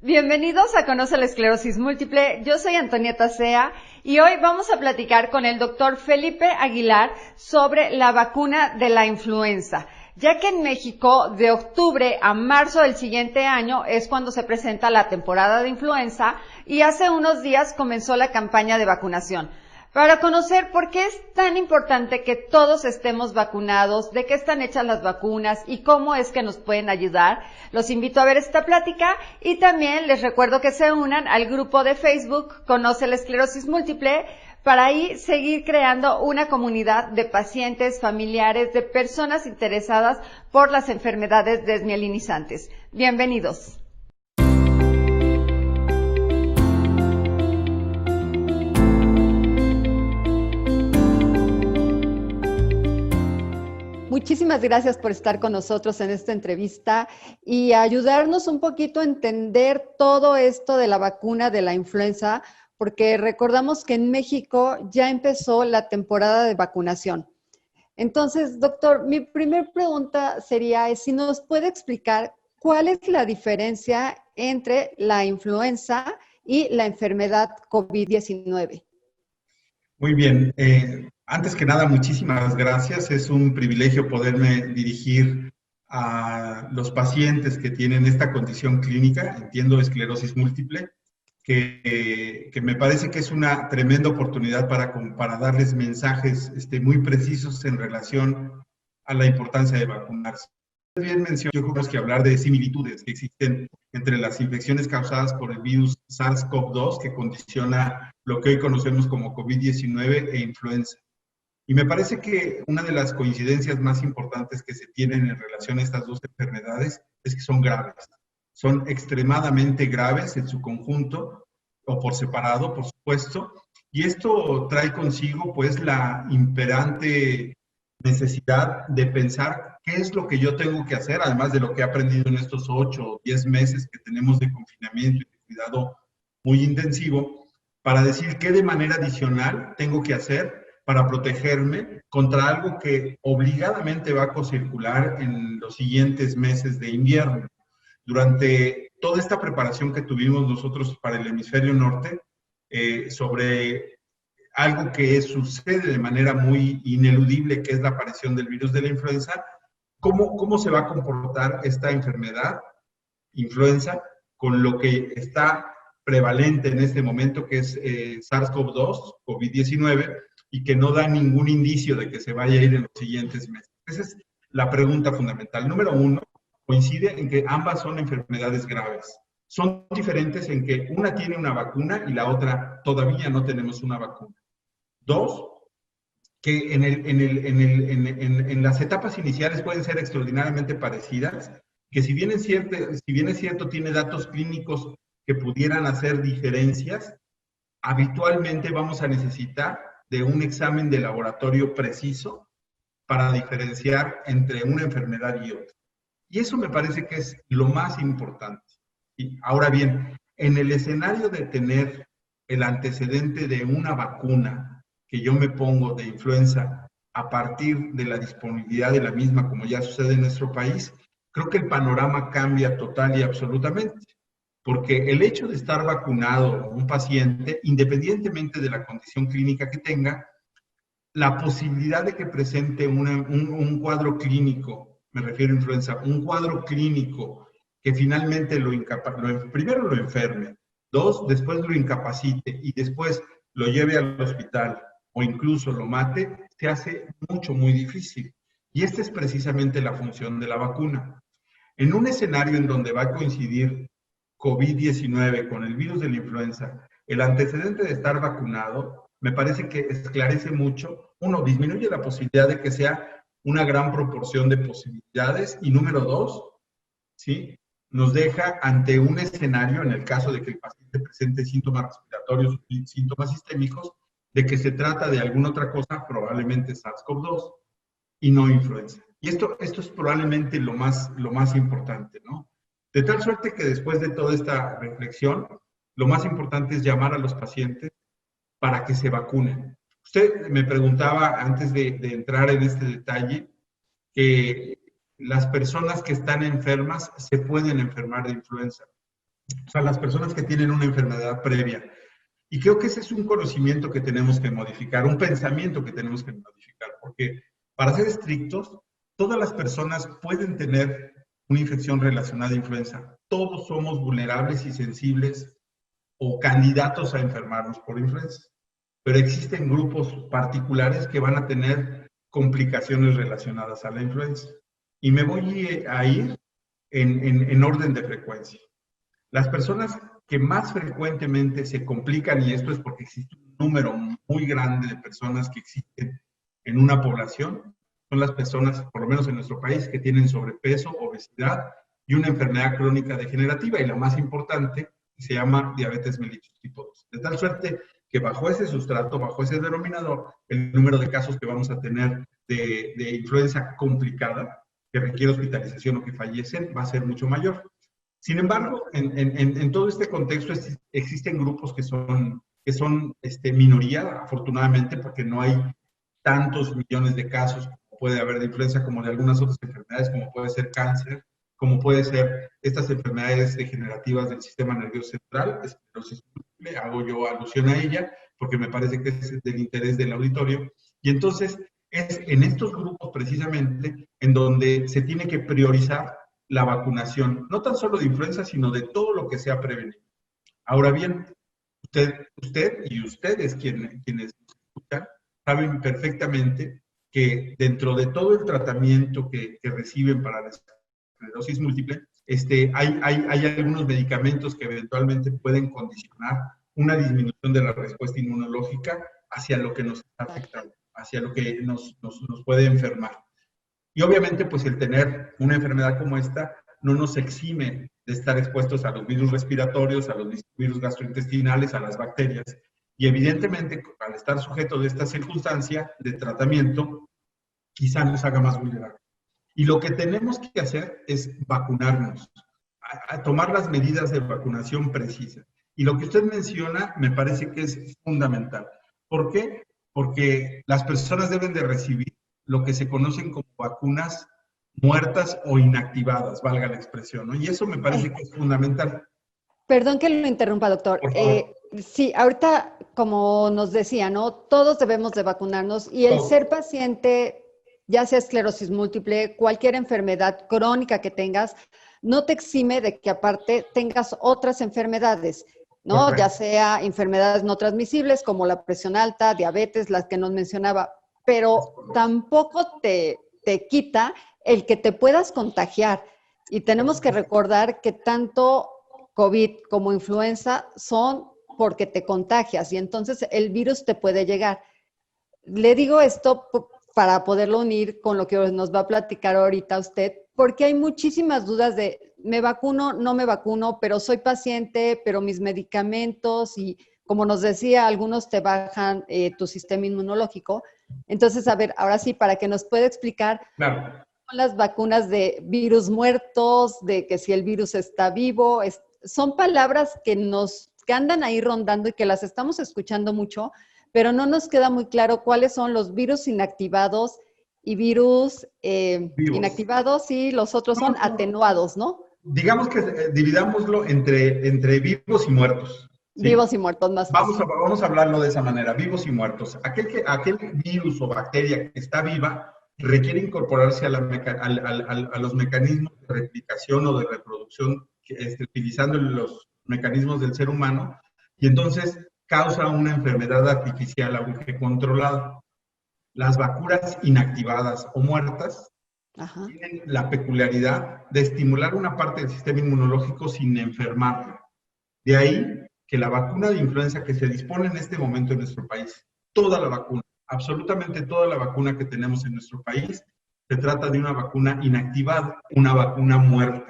Bienvenidos a Conoce la Esclerosis Múltiple. Yo soy Antonieta Sea y hoy vamos a platicar con el doctor Felipe Aguilar sobre la vacuna de la influenza, ya que en México de octubre a marzo del siguiente año es cuando se presenta la temporada de influenza y hace unos días comenzó la campaña de vacunación. Para conocer por qué es tan importante que todos estemos vacunados, de qué están hechas las vacunas y cómo es que nos pueden ayudar, los invito a ver esta plática y también les recuerdo que se unan al grupo de Facebook Conoce la Esclerosis Múltiple para ahí seguir creando una comunidad de pacientes, familiares, de personas interesadas por las enfermedades desmielinizantes. Bienvenidos. Muchísimas gracias por estar con nosotros en esta entrevista y ayudarnos un poquito a entender todo esto de la vacuna de la influenza, porque recordamos que en México ya empezó la temporada de vacunación. Entonces, doctor, mi primera pregunta sería si nos puede explicar cuál es la diferencia entre la influenza y la enfermedad COVID-19. Muy bien. Antes que nada, muchísimas gracias. Es un privilegio poderme dirigir a los pacientes que tienen esta condición clínica, entiendo esclerosis múltiple, que me parece que es una tremenda oportunidad para darles mensajes muy precisos en relación a la importancia de vacunarse. Bien mencionó que hablar de similitudes que existen entre las infecciones causadas por el virus SARS-CoV-2, que condiciona lo que hoy conocemos como COVID-19 e influenza. Y me parece que una de las coincidencias más importantes que se tienen en relación a estas dos enfermedades es que son graves. Son extremadamente graves en su conjunto o por separado, por supuesto. Y esto trae consigo pues la imperante necesidad de pensar qué es lo que yo tengo que hacer, además de lo que he aprendido en estos 8 o 10 meses que tenemos de confinamiento y de cuidado muy intensivo, para decir qué de manera adicional tengo que hacer para protegerme contra algo que obligadamente va a co-circular en los siguientes meses de invierno. Durante toda esta preparación que tuvimos nosotros para el hemisferio norte, sobre algo que sucede de manera muy ineludible, que es la aparición del virus de la influenza, ¿cómo se va a comportar esta enfermedad, influenza, con lo que está prevalente en este momento, que es SARS-CoV-2, COVID-19, y que no da ningún indicio de que se vaya a ir en los siguientes meses? Esa es la pregunta fundamental. Número uno, coincide en que ambas son enfermedades graves. Son diferentes en que una tiene una vacuna y la otra todavía no tenemos una vacuna. Dos, que en las etapas iniciales pueden ser extraordinariamente parecidas, que si bien es cierto, tiene datos clínicos que pudieran hacer diferencias, habitualmente vamos a necesitar de un examen de laboratorio preciso para diferenciar entre una enfermedad y otra. Y eso me parece que es lo más importante. Y ahora bien, en el escenario de tener el antecedente de una vacuna que yo me pongo de influenza a partir de la disponibilidad de la misma, como ya sucede en nuestro país, creo que el panorama cambia total y absolutamente. Porque el hecho de estar vacunado un paciente, independientemente de la condición clínica que tenga, la posibilidad de que presente un cuadro clínico, me refiero a influenza, un cuadro clínico que finalmente primero lo enferme, dos, después lo incapacite y después lo lleve al hospital o incluso lo mate, se hace muy difícil. Y esta es precisamente la función de la vacuna. En un escenario en donde va a coincidir COVID-19 con el virus de la influenza, el antecedente de estar vacunado, me parece que esclarece mucho. Uno, disminuye la posibilidad de que sea una gran proporción de posibilidades. Y número dos, ¿sí?, nos deja ante un escenario, en el caso de que el paciente presente síntomas respiratorios y síntomas sistémicos, de que se trata de alguna otra cosa, probablemente SARS-CoV-2 y no influenza. Y esto es probablemente lo más importante, ¿no? De tal suerte que después de toda esta reflexión, lo más importante es llamar a los pacientes para que se vacunen. Usted me preguntaba antes de entrar en este detalle que las personas que están enfermas se pueden enfermar de influenza. o sea, las personas que tienen una enfermedad previa. Y creo que ese es un conocimiento que tenemos que modificar, un pensamiento que tenemos que modificar, porque para ser estrictos, todas las personas pueden tener una infección relacionada a influenza. Todos somos vulnerables y sensibles o candidatos a enfermarnos por influenza, pero existen grupos particulares que van a tener complicaciones relacionadas a la influenza. Y me voy a ir en orden de frecuencia. Las personas que más frecuentemente se complican, y esto es porque existe un número muy grande de personas que existen en una población, son las personas, por lo menos en nuestro país, que tienen sobrepeso, obesidad y una enfermedad crónica degenerativa, y la más importante, se llama diabetes mellitus tipo 2. De tal suerte que bajo ese sustrato, bajo ese denominador, el número de casos que vamos a tener de influenza complicada, que requiere hospitalización o que fallecen, va a ser mucho mayor. Sin embargo, en todo este contexto existen grupos que son minoría, afortunadamente, porque no hay tantos millones de casos como puede haber de influenza, como de algunas otras enfermedades, como puede ser cáncer, como puede ser estas enfermedades degenerativas del sistema nervioso central, esclerosis múltiple, hago yo alusión a ella, porque me parece que es del interés del auditorio. Y entonces, es en estos grupos precisamente en donde se tiene que priorizar la vacunación, no tan solo de influenza, sino de todo lo que sea prevenido. Ahora bien, usted y ustedes quienes escuchan, saben perfectamente que dentro de todo el tratamiento que reciben para la esclerosis múltiple, hay algunos medicamentos que eventualmente pueden condicionar una disminución de la respuesta inmunológica hacia lo que nos está afectando, hacia lo que nos puede enfermar. Y obviamente, pues el tener una enfermedad como esta no nos exime de estar expuestos a los virus respiratorios, a los virus gastrointestinales, a las bacterias. Y evidentemente, al estar sujeto de esta circunstancia de tratamiento, quizá nos haga más vulnerables. Y lo que tenemos que hacer es vacunarnos, a tomar las medidas de vacunación precisas. Y lo que usted menciona me parece que es fundamental. ¿Por qué? Porque las personas deben de recibir lo que se conocen como vacunas muertas o inactivadas, valga la expresión, ¿no? Y eso me parece que es fundamental. Perdón que lo interrumpa, doctor. Por favor. Sí, ahorita, como nos decía, ¿no? Todos debemos de vacunarnos y el ser paciente, ya sea esclerosis múltiple, cualquier enfermedad crónica que tengas, no te exime de que aparte tengas otras enfermedades, ¿no? Correcto. Ya sea enfermedades no transmisibles como la presión alta, diabetes, las que nos mencionaba, pero tampoco te quita el que te puedas contagiar. Y tenemos que recordar que tanto COVID como influenza son porque te contagias y entonces el virus te puede llegar. Le digo esto para poderlo unir con lo que nos va a platicar ahorita usted, porque hay muchísimas dudas de me vacuno, no me vacuno, pero soy paciente, pero mis medicamentos y como nos decía, algunos te bajan tu sistema inmunológico. Entonces, a ver, ahora sí, para que nos pueda explicar Claro. las vacunas de virus muertos, de que si el virus está vivo, son palabras que andan ahí rondando y que las estamos escuchando mucho, pero no nos queda muy claro cuáles son los virus inactivados y virus inactivados y los otros son atenuados, ¿no? Digamos que dividámoslo entre vivos y muertos. ¿Sí? Vivos y muertos, más fácil. Vamos a hablarlo de esa manera, vivos y muertos. Aquel virus o bacteria que está viva requiere incorporarse a los mecanismos de replicación o de reproducción, utilizando los mecanismos del ser humano, y entonces causa una enfermedad artificial, aunque controlada. Las vacunas inactivadas o muertas tienen la peculiaridad de estimular una parte del sistema inmunológico sin enfermarlo. De ahí que la vacuna de influenza que se dispone en este momento en nuestro país, toda la vacuna, absolutamente toda la vacuna que tenemos en nuestro país, se trata de una vacuna inactivada, una vacuna muerta.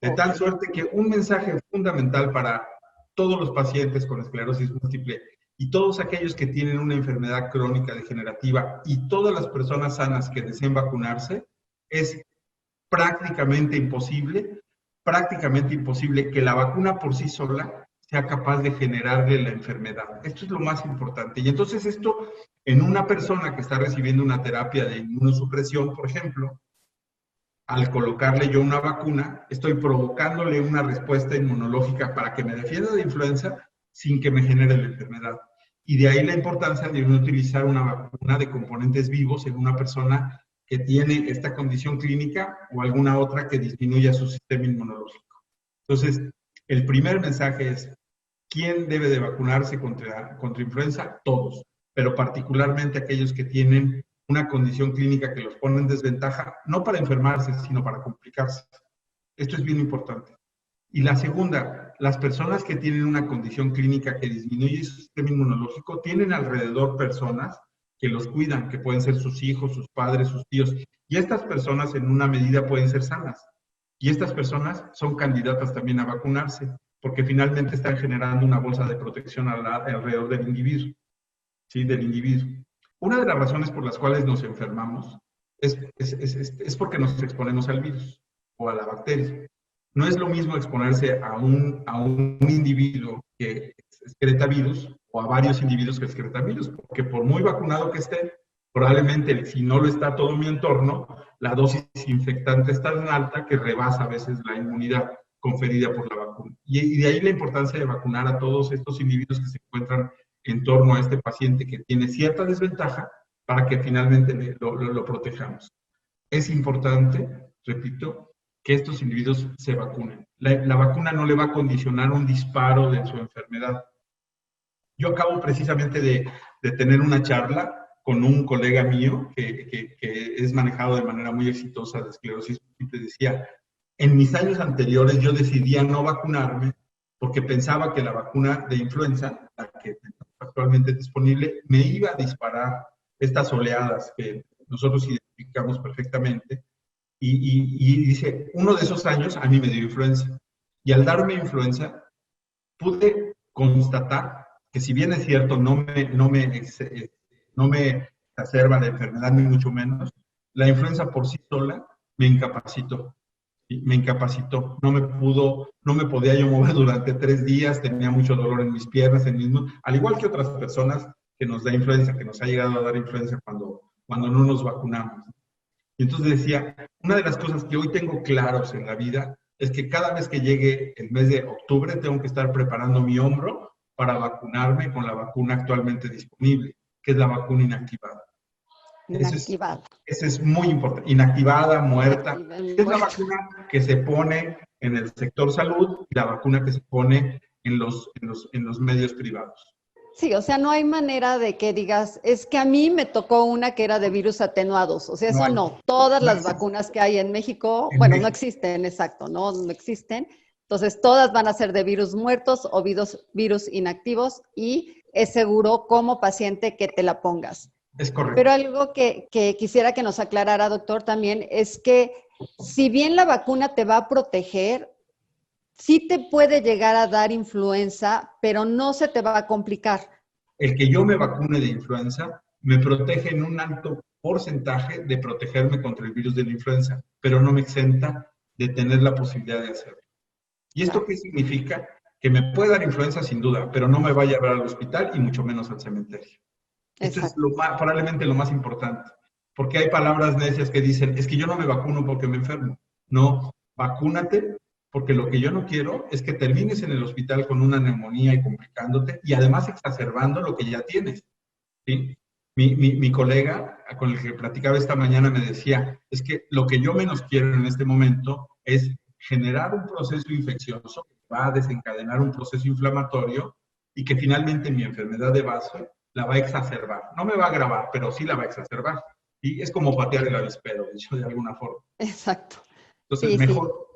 De tal suerte que un mensaje fundamental para todos los pacientes con esclerosis múltiple y todos aquellos que tienen una enfermedad crónica degenerativa y todas las personas sanas que deseen vacunarse, es prácticamente imposible que la vacuna por sí sola sea capaz de generarle la enfermedad. Esto es lo más importante. Y entonces esto, en una persona que está recibiendo una terapia de inmunosupresión, por ejemplo, al colocarle yo una vacuna, estoy provocándole una respuesta inmunológica para que me defienda de influenza sin que me genere la enfermedad. Y de ahí la importancia de utilizar una vacuna de componentes vivos en una persona que tiene esta condición clínica o alguna otra que disminuya su sistema inmunológico. Entonces, el primer mensaje es, ¿quién debe de vacunarse contra influenza? Todos, pero particularmente aquellos que tienen una condición clínica que los pone en desventaja, no para enfermarse, sino para complicarse. Esto es bien importante. Y la segunda, las personas que tienen una condición clínica que disminuye su sistema inmunológico tienen alrededor personas que los cuidan, que pueden ser sus hijos, sus padres, sus tíos. Y estas personas en una medida pueden ser sanas. Y estas personas son candidatas también a vacunarse, porque finalmente están generando una bolsa de protección alrededor del individuo. ¿Sí? Del individuo. Una de las razones por las cuales nos enfermamos es porque nos exponemos al virus o a la bacteria. No es lo mismo exponerse a un individuo que excreta virus o a varios individuos que excretan virus, porque por muy vacunado que esté, probablemente si no lo está todo mi entorno, la dosis infectante es tan alta que rebasa a veces la inmunidad conferida por la vacuna. Y de ahí la importancia de vacunar a todos estos individuos que se encuentran en torno a este paciente que tiene cierta desventaja para que finalmente lo protejamos. Es importante, repito, que estos individuos se vacunen. La vacuna no le va a condicionar un disparo de su enfermedad. Yo acabo precisamente de tener una charla con un colega mío que es manejado de manera muy exitosa de esclerosis múltiple. Decía, en mis años anteriores yo decidía no vacunarme porque pensaba que la vacuna de influenza, la que actualmente es disponible, me iba a disparar estas oleadas que nosotros identificamos perfectamente. Y dice, uno de esos años a mí me dio influenza. Y al darme influenza, pude constatar que si bien es cierto, no me exacerba la enfermedad, ni mucho menos, la influenza por sí sola me incapacitó. Me incapacitó, no me podía yo mover durante 3 días, tenía mucho dolor en mis piernas, al igual que otras personas que nos da influenza, que nos ha llegado a dar influenza cuando no nos vacunamos. Y entonces decía, una de las cosas que hoy tengo claros en la vida es que cada vez que llegue el mes de octubre tengo que estar preparando mi hombro para vacunarme con la vacuna actualmente disponible, que es la vacuna inactivada. Inactivada. Eso es muy importante. Inactivada, muerta. Es la vacuna que se pone en el sector salud y la vacuna que se pone en los medios privados. Sí, o sea, no hay manera de que digas, es que a mí me tocó una que era de virus atenuados. O sea, eso no. Todas las vacunas que hay en México, bueno, no existen, exacto, no existen. Entonces, todas van a ser de virus muertos o virus inactivos y es seguro como paciente que te la pongas. Es correcto. Pero algo que quisiera que nos aclarara, doctor, también es que si bien la vacuna te va a proteger, sí te puede llegar a dar influenza, pero no se te va a complicar. El que yo me vacune de influenza me protege en un alto porcentaje de protegerme contra el virus de la influenza, pero no me exenta de tener la posibilidad de hacerlo. ¿Y esto qué significa? Que me puede dar influenza sin duda, pero no me va a llevar al hospital y mucho menos al cementerio. Esto es probablemente lo más importante, porque hay palabras necias que dicen, es que yo no me vacuno porque me enfermo. No, vacúnate, porque lo que yo no quiero es que termines en el hospital con una neumonía y complicándote, y además exacerbando lo que ya tienes. ¿Sí? Mi colega con el que platicaba esta mañana me decía, es que lo que yo menos quiero en este momento es generar un proceso infeccioso que va a desencadenar un proceso inflamatorio y que finalmente mi enfermedad de base la va a exacerbar. No me va a agravar, pero sí la va a exacerbar. Y es como patear el avispero, dicho de alguna forma. Exacto. Entonces, mejor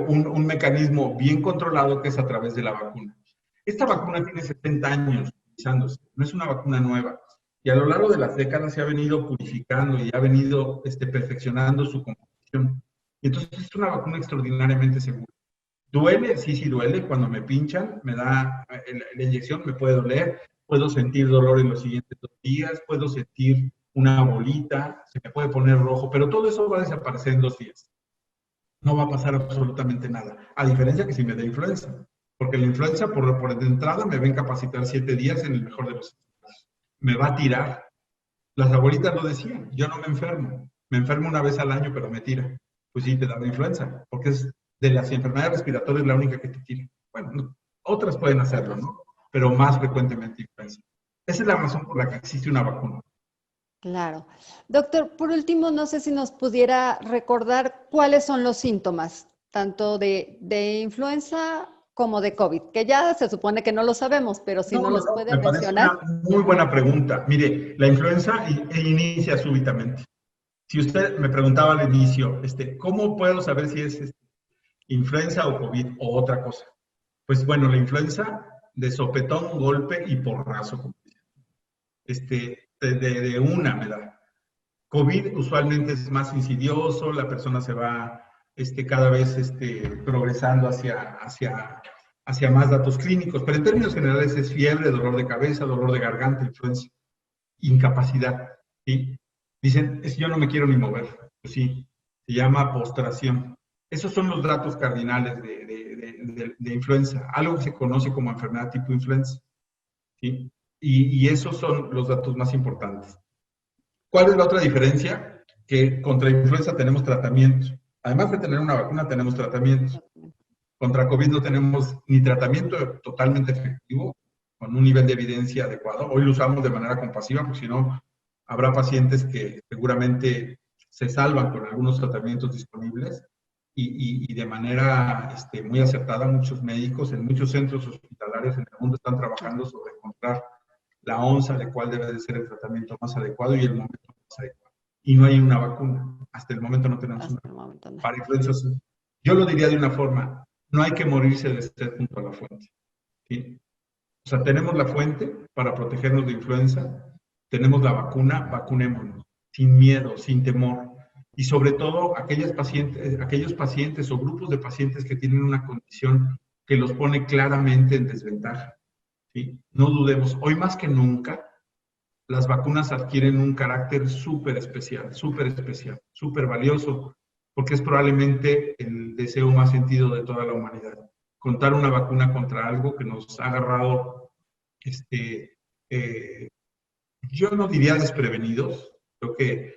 un mecanismo bien controlado que es a través de la vacuna. Esta vacuna tiene 70 años utilizándose, no es una vacuna nueva. Y a lo largo de las décadas se ha venido purificando y ha venido perfeccionando su composición. Y entonces es una vacuna extraordinariamente segura. ¿Duele? Sí duele. Cuando me pinchan, me da la inyección, me puede doler. Puedo sentir dolor en los siguientes 2 días, puedo sentir una bolita, se me puede poner rojo, pero todo eso va a desaparecer en 2 días. No va a pasar absolutamente nada, a diferencia que si me da influenza, porque la influenza por de entrada me va a incapacitar 7 días en el mejor de los casos. Me va a tirar. Las abuelitas lo decían, yo no me enfermo una vez al año, pero me tira. pues sí te da la influenza, porque es de las enfermedades respiratorias la única que te tiene. Bueno, otras pueden hacerlo, ¿no? Pero más frecuentemente influenza. Esa es la razón por la que existe una vacuna. Claro. Doctor, por último, no sé si nos pudiera recordar cuáles son los síntomas, tanto de influenza como de COVID, que ya se supone que no lo sabemos, pero si no los puede Me parece mencionar. una muy buena pregunta. Mire, la influenza inicia súbitamente. Si usted me preguntaba al inicio, ¿cómo puedo saber si es influenza o COVID o otra cosa? Pues bueno, la influenza de sopetón, golpe y porrazo, como dicen. De una me da. COVID usualmente es más insidioso, la persona se va cada vez progresando hacia más datos clínicos, pero en términos generales es fiebre, dolor de cabeza, dolor de garganta, influenza, incapacidad. ¿Sí? Dicen, es yo no me quiero ni mover. Pues sí, se llama postración. Esos son los datos cardinales de influenza, algo que se conoce como enfermedad tipo influenza. ¿Sí? Y esos son los datos más importantes. ¿Cuál es la otra diferencia? Que contra influenza tenemos tratamiento. Además de tener una vacuna, tenemos tratamientos. Contra COVID no tenemos ni tratamiento totalmente efectivo, con un nivel de evidencia adecuado. Hoy lo usamos de manera compasiva, porque si no, habrá pacientes que seguramente se salvan con algunos tratamientos disponibles y de manera muy acertada. Muchos médicos en muchos centros hospitalarios en el mundo están trabajando sobre encontrar la onza de cuál debe de ser el tratamiento más adecuado y el momento más adecuado. Y no hay una vacuna. Hasta el momento no tenemos una vacuna. Para influenza, yo lo diría de una forma, no hay que morirse de sed junto a la fuente. ¿Sí? O sea, tenemos la fuente para protegernos de influenza, tenemos la vacuna, vacunémonos, sin miedo, sin temor. Y sobre todo, aquellos pacientes o grupos de pacientes que tienen una condición que los pone claramente en desventaja. ¿Sí? No dudemos, hoy más que nunca, las vacunas adquieren un carácter súper especial, súper valioso, porque es probablemente el deseo más sentido de toda la humanidad. Contar una vacuna contra algo que nos ha agarrado, yo no diría desprevenidos, creo que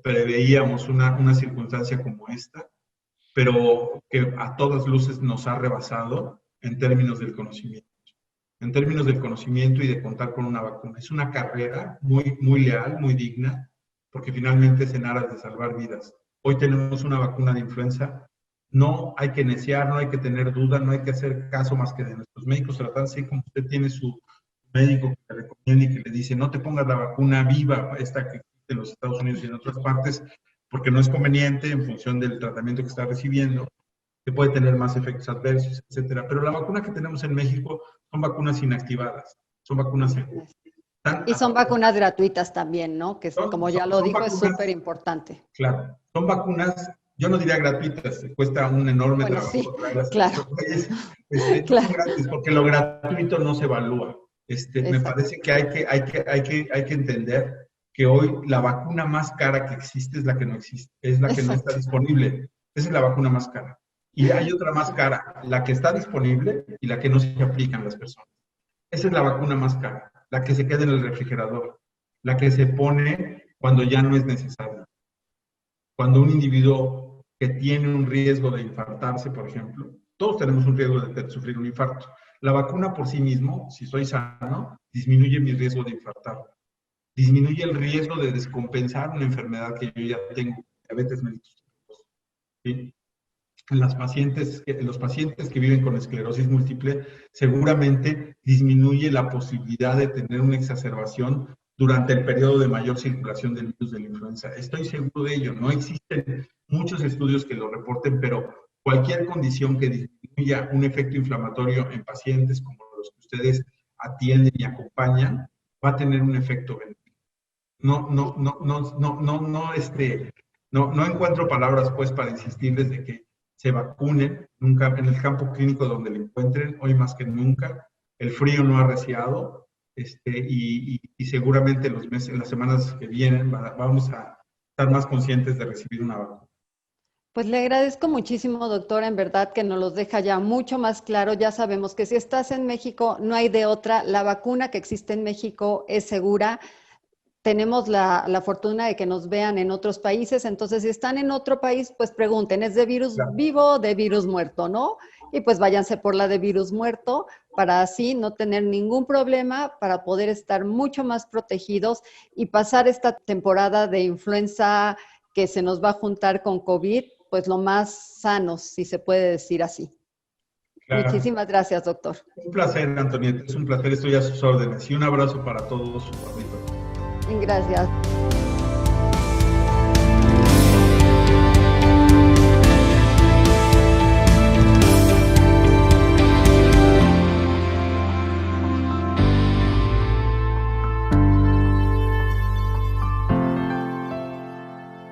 preveíamos una circunstancia como esta, pero que a todas luces nos ha rebasado en términos del conocimiento. En términos del conocimiento y de contar con una vacuna. Es una carrera muy, muy leal, muy digna, porque finalmente es en aras de salvar vidas. Hoy tenemos una vacuna de influenza. No hay que neciar, no hay que tener duda, no hay que hacer caso más que de nuestros médicos, tratando así como usted tiene su médico que le recomienda y que le dice, no te pongas la vacuna viva, esta que existe en los Estados Unidos y en otras partes, porque no es conveniente en función del tratamiento que está recibiendo, que puede tener más efectos adversos, etcétera. Pero la vacuna que tenemos en México son vacunas inactivadas, son vacunas seguras. Y son vacunas gratuitas también, ¿no? Que como ya lo dijo, es súper importante. Claro, son vacunas, yo no diría gratuitas, cuesta un enorme trabajo. Sí, claro. Claro. Son gratis, porque lo gratuito no se evalúa. Me parece que hay que entender que hoy la vacuna más cara que existe es la que no existe, es la que no está disponible. Esa es la vacuna más cara. Y hay otra más cara, la que está disponible y la que no se aplica en las personas. Esa es la vacuna más cara, la que se queda en el refrigerador, la que se pone cuando ya no es necesaria. Cuando un individuo que tiene un riesgo de infartarse, por ejemplo, todos tenemos un riesgo de sufrir un infarto. La vacuna por sí mismo, si soy sano, disminuye mi riesgo de infartar. Disminuye el riesgo de descompensar una enfermedad que yo ya tengo, diabetes mellitus. ¿Sí? Los pacientes que viven con esclerosis múltiple, seguramente disminuye la posibilidad de tener una exacerbación durante el periodo de mayor circulación del virus de la influenza. Estoy seguro de ello. No existen muchos estudios que lo reporten, pero cualquier condición que disminuya un efecto inflamatorio en pacientes como los que ustedes atienden y acompañan, va a tener un efecto benéfico. No encuentro palabras pues para insistirles de que se vacunen, nunca en el campo clínico donde lo encuentren, hoy más que nunca. El frío no ha arreciado, y seguramente las semanas que vienen vamos a estar más conscientes de recibir una vacuna. Pues le agradezco muchísimo, doctora, en verdad que nos los deja ya mucho más claro. Ya sabemos que si estás en México no hay de otra, la vacuna que existe en México es segura. tenemos la fortuna de que nos vean en otros países, entonces si están en otro país, pues pregunten, ¿es de virus vivo o de virus muerto, no? Y pues váyanse por la de virus muerto para así no tener ningún problema, para poder estar mucho más protegidos y pasar esta temporada de influenza que se nos va a juntar con COVID, pues lo más sanos, si se puede decir así. Claro. Muchísimas gracias, doctor. Un placer, Antonieta, es un placer, estoy a sus órdenes y un abrazo para todos sus auditores. Gracias.